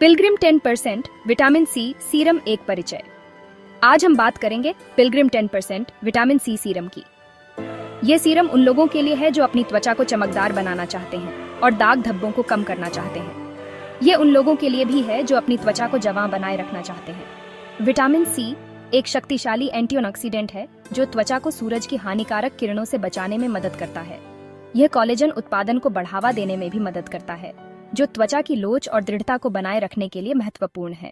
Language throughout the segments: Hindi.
पिलग्रिम 10% विटामिन सी सीरम एक परिचय। आज हम बात करेंगे पिलग्रिम 10% विटामिन सी सीरम की। ये सीरम उन लोगों के लिए है जो अपनी त्वचा को चमकदार बनाना चाहते हैं और दाग धब्बों को कम करना चाहते हैं। ये उन लोगों के लिए भी है जो अपनी त्वचा को जवां बनाए रखना चाहते हैं। विटामिन सी एक शक्तिशाली एंटीऑक्सीडेंट है जो त्वचा को सूरज की हानिकारक किरणों से बचाने में मदद करता है। यह कोलेजन उत्पादन को बढ़ावा देने में भी मदद करता है, जो त्वचा की लोच और दृढ़ता को बनाए रखने के लिए महत्वपूर्ण है।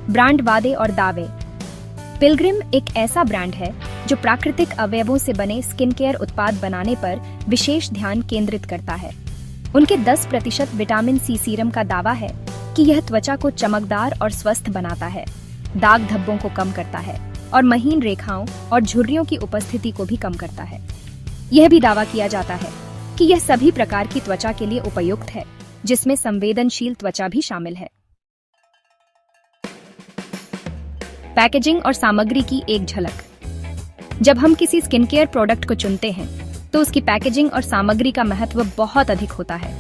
ब्रांड वादे और दावे। पिलग्रिम एक ऐसा ब्रांड है जो प्राकृतिक अवयवों से बने स्किन केयर उत्पाद बनाने पर विशेष ध्यान केंद्रित करता है। उनके 10% विटामिन सी सीरम का दावा है कि यह त्वचा को चमकदार और स्वस्थ बनाता है, दाग धब्बों को कम करता है और महीन रेखाओं और झुर्रियों की उपस्थिति को भी कम करता है। यह भी दावा किया जाता है कि यह सभी प्रकार की त्वचा के लिए उपयुक्त है, जिसमें संवेदनशील त्वचा भी शामिल है। पैकेजिंग और सामग्री की एक झलक। जब हम किसी स्किन केयर प्रोडक्ट को चुनते हैं तो उसकी पैकेजिंग और सामग्री का महत्व बहुत अधिक होता है।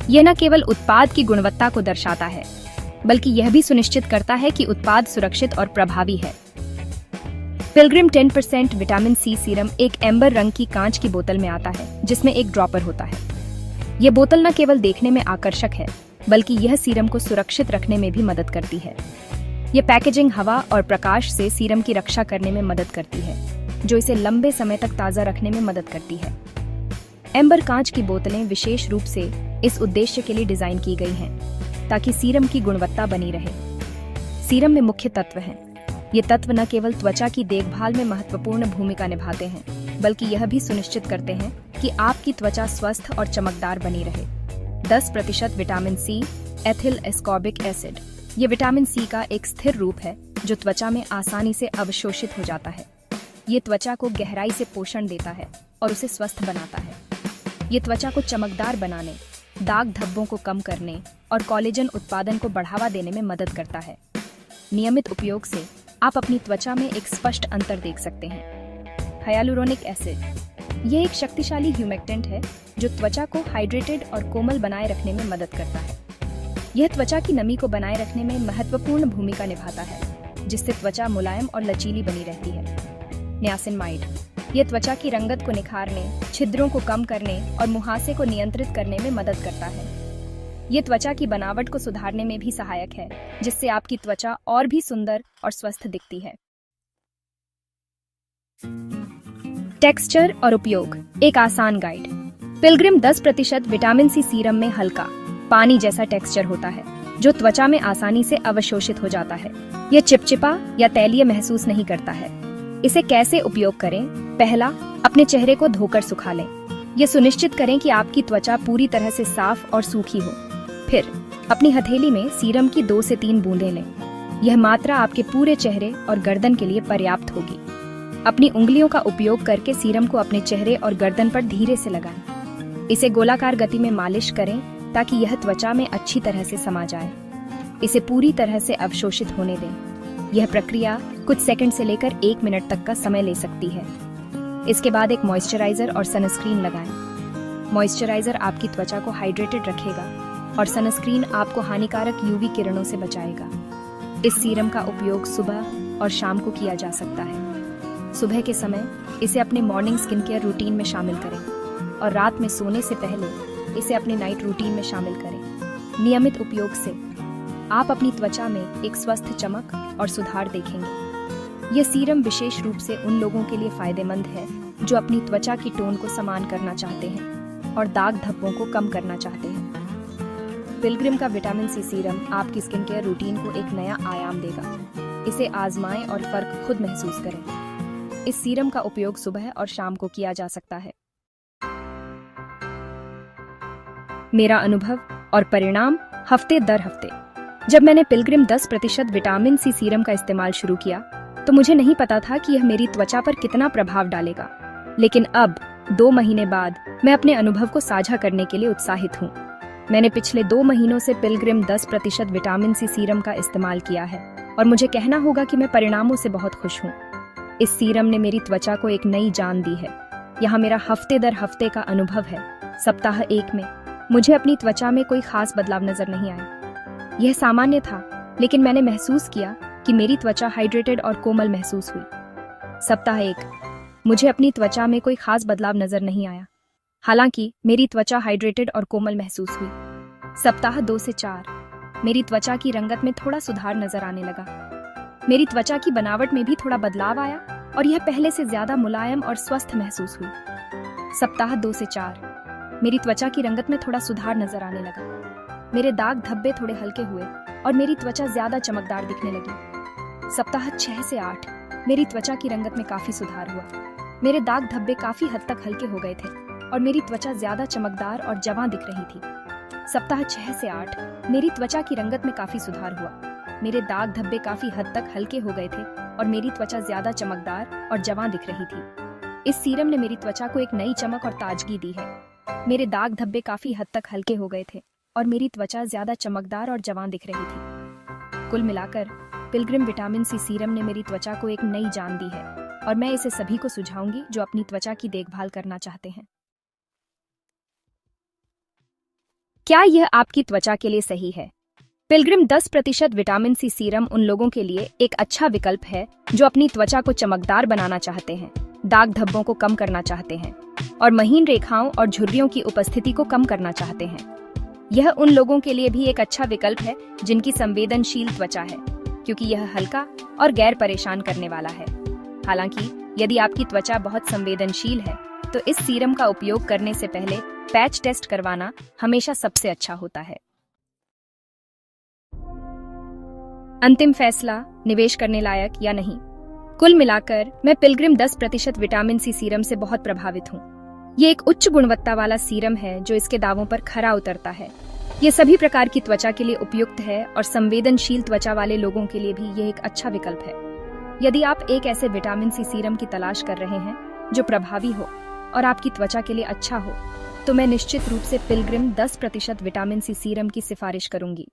यह न केवल उत्पाद की गुणवत्ता को दर्शाता है, बल्कि यह भी सुनिश्चित करता है कि उत्पाद सुरक्षित और प्रभावी है। पिलग्रिम 10% विटामिन सी सीरम एक एम्बर रंग की कांच की बोतल में आता है, जिसमें एक ड्रॉपर होता है। यह बोतल न केवल देखने में आकर्षक है, बल्कि यह सीरम को सुरक्षित रखने में भी मदद करती है। यह पैकेजिंग हवा और प्रकाश से सीरम की रक्षा करने में मदद करती है, जो इसे लंबे समय तक ताज़ा रखने में मदद करती है। एम्बर कांच की बोतलें विशेष रूप से इस उद्देश्य के लिए डिजाइन की गई हैं, ताकि सीरम की गुणवत्ता बनी रहे। सीरम में मुख्य तत्व हैं। ये तत्व न केवल त्वचा की देखभाल में महत्वपूर्ण भूमिका निभाते हैं, बल्कि यह भी सुनिश्चित करते हैं कि आपकी त्वचा स्वस्थ और चमकदार बनी रहे। 10% vitamin C ethyl ascorbic acid. ये विटामिन सी का एक स्थिर रूप है जो त्वचा में आसानी से अवशोषित हो जाता है। ये त्वचा को गहराई से पोषण देता है और उसे स्वस्थ बनाता है। ये त्वचा को चमकदार बनाने, दाग धब्बों को कम करने और कोलेजन उत्पादन को बढ़ावा देने में मदद करता है। नियमित उपयोग से आप अपनी त्वचा में एक स्पष्ट अंतर देख सकते हैं। Hyaluronic acid. यह एक शक्तिशाली ह्यूमेक्टेंट है जो त्वचा को हाइड्रेटेड और कोमल बनाए रखने में मदद करता है। यह त्वचा की नमी को बनाए रखने में महत्वपूर्ण भूमिका निभाता है, जिससे त्वचा मुलायम और लचीली बनी रहती है। नियासिनमाइड। यह त्वचा की रंगत को निखारने, छिद्रों को कम करने और मुहासे को नियंत्रित करने में मदद करता है। यह त्वचा की बनावट को सुधारने में भी सहायक है, जिससे आपकी त्वचा और भी सुंदर और स्वस्थ दिखती है। टेक्सचर और उपयोग। एक आसान guide. Pilgrim 10% vitamin C serum में हल्का पानी जैसा टेक्सचर होता है, जो त्वचा में आसानी से अवशोषित हो जाता है। यह चिपचिपा या तैलीय महसूस नहीं करता है। इसे कैसे उपयोग करें? पहला, अपने चेहरे को धोकर सुखा लें। यह सुनिश्चित करें कि आपकी त्वचा पूरी तरह से साफ और सूखी हो। फिर अपनी हथेली में सीरम की 2 से 3 बूंदें लें। यह मात्रा आपके पूरे चेहरे और गर्दन के लिए पर्याप्त होगी। अपनी उंगलियों का उपयोग करके सीरम को अपने चेहरे और गर्दन पर धीरे से लगाएं। इसे गोलाकार गति में मालिश करें ताकि यह त्वचा में अच्छी तरह से समा जाए। इसे पूरी तरह से अवशोषित होने दें। यह प्रक्रिया कुछ सेकंड से लेकर 1 मिनट तक का समय ले सकती है। इसके बाद एक मॉइस्चराइजर और सनस्क्रीन लगाएं। मॉइस्चराइजर आपकी त्वचा को हाइड्रेटेड रखेगा और सनस्क्रीन आपको हानिकारक यूवी किरणों से बचाएगा। इस सीरम का उपयोग सुबह और शाम को किया जा सकता है। सुबह के समय इसे अपने मॉर्निंग स्किन केयर रूटीन में शामिल करें और रात में सोने से पहले इसे अपने नाइट रूटीन में शामिल करें। नियमित उपयोग से आप अपनी त्वचा में एक स्वस्थ चमक और सुधार देखेंगे। यह सीरम विशेष रूप से उन लोगों के लिए फायदेमंद है जो अपनी त्वचा की टोन को समान करना चाहते हैं और दाग धब्बों को कम करना चाहते हैं। पिलग्रिम का विटामिन सी सीरम आपकी स्किन केयर रूटीन को एक नया आयाम देगा। इसे आजमाएं और फर्क खुद महसूस करें। इस सीरम का उपयोग सुबह और शाम को किया जा सकता है। मेरा अनुभव और परिणाम हफ्ते दर हफ्ते। जब मैंने पिलग्रिम 10% विटामिन सी सीरम का इस्तेमाल शुरू किया तो मुझे नहीं पता था कि यह मेरी त्वचा पर कितना प्रभाव डालेगा, लेकिन अब 2 महीने बाद मैं अपने अनुभव को साझा करने के लिए उत्साहित हूँ। मैंने पिछले 2 महीनों से पिलग्रिम 10% विटामिन सी सीरम का इस्तेमाल किया है और मुझे कहना होगा कि मैं परिणामों से बहुत खुश हूँ। इस सीरम ने मेरी त्वचा को एक नई जान दी है। यहाँ मेरा हफ्ते दर हफ्ते का अनुभव है सप्ताह 1 में मुझे अपनी त्वचा में कोई खास बदलाव नजर नहीं आया। यह सामान्य था, लेकिन मैंने महसूस किया कि मेरी त्वचा हाइड्रेटेड और कोमल महसूस हुई। सप्ताह 1 मुझे अपनी त्वचा में कोई खास बदलाव नजर नहीं आया, हालांकि मेरी त्वचा हाइड्रेटेड और कोमल महसूस हुई। सप्ताह 2 से 4 मेरी त्वचा की रंगत में थोड़ा सुधार नजर आने लगा। मेरी त्वचा की बनावट में भी थोड़ा बदलाव आया और यह पहले से ज्यादा मुलायम और स्वस्थ महसूस हुई। सप्ताह 2 से 4 मेरी त्वचा की रंगत में थोड़ा सुधार नजर आने लगा। मेरे दाग धब्बे थोड़े हल्के हुए और मेरी त्वचा ज्यादा चमकदार दिखने लगी। सप्ताह 6 से 8 मेरी त्वचा की रंगत में काफी सुधार हुआ। मेरे दाग धब्बे काफी हद तक हल्के हो गए थे और मेरी त्वचा ज्यादा चमकदार और जवां दिख रही थी। सप्ताह 6 से 8 मेरी त्वचा की रंगत में काफी सुधार हुआ। मेरे दाग धब्बे काफी हद तक हल्के हो गए थे और मेरी त्वचा ज्यादा चमकदार और जवां दिख रही थी। इस सीरम ने मेरी त्वचा को एक नई चमक और ताजगी दी है। मेरे दाग धब्बे काफी हद तक हल्के हो गए थे और मेरी त्वचा ज्यादा चमकदार और जवां दिख रही थी। कुल मिलाकर पिलग्रिम विटामिन सी सीरम ने मेरी त्वचा को एक नई जान दी है और मैं इसे सभी को सुझाऊंगी जो अपनी त्वचा की देखभाल करना चाहते हैं। क्या यह आपकी त्वचा के लिए सही है? पिलग्रिम 10% विटामिन सी सीरम उन लोगों के लिए एक अच्छा विकल्प है जो अपनी त्वचा को चमकदार बनाना चाहते हैं, दाग धब्बों को कम करना चाहते हैं और महीन रेखाओं और झुर्रियों की उपस्थिति को कम करना चाहते हैं। यह उन लोगों के लिए भी एक अच्छा विकल्प है जिनकी संवेदनशील त्वचा है, क्योंकि यह हल्का और गैर परेशान करने वाला है। हालांकि यदि आपकी त्वचा बहुत संवेदनशील है तो इस सीरम का उपयोग करने से पहले पैच टेस्ट करवाना हमेशा सबसे अच्छा होता है। अंतिम फैसला, निवेश करने लायक या नहीं। कुल मिलाकर मैं पिलग्रिम 10% विटामिन सी सीरम से बहुत प्रभावित हूँ। ये एक उच्च गुणवत्ता वाला सीरम है जो इसके दावों पर खरा उतरता है। ये सभी प्रकार की त्वचा के लिए उपयुक्त है और संवेदनशील त्वचा वाले लोगों के लिए भी ये एक अच्छा विकल्प है। यदि आप एक ऐसे विटामिन सी सीरम की तलाश कर रहे हैं जो प्रभावी हो और आपकी त्वचा के लिए अच्छा हो, तो मैं निश्चित रूप से पिलग्रिम 10% विटामिन सी सीरम की सिफारिश करूंगी।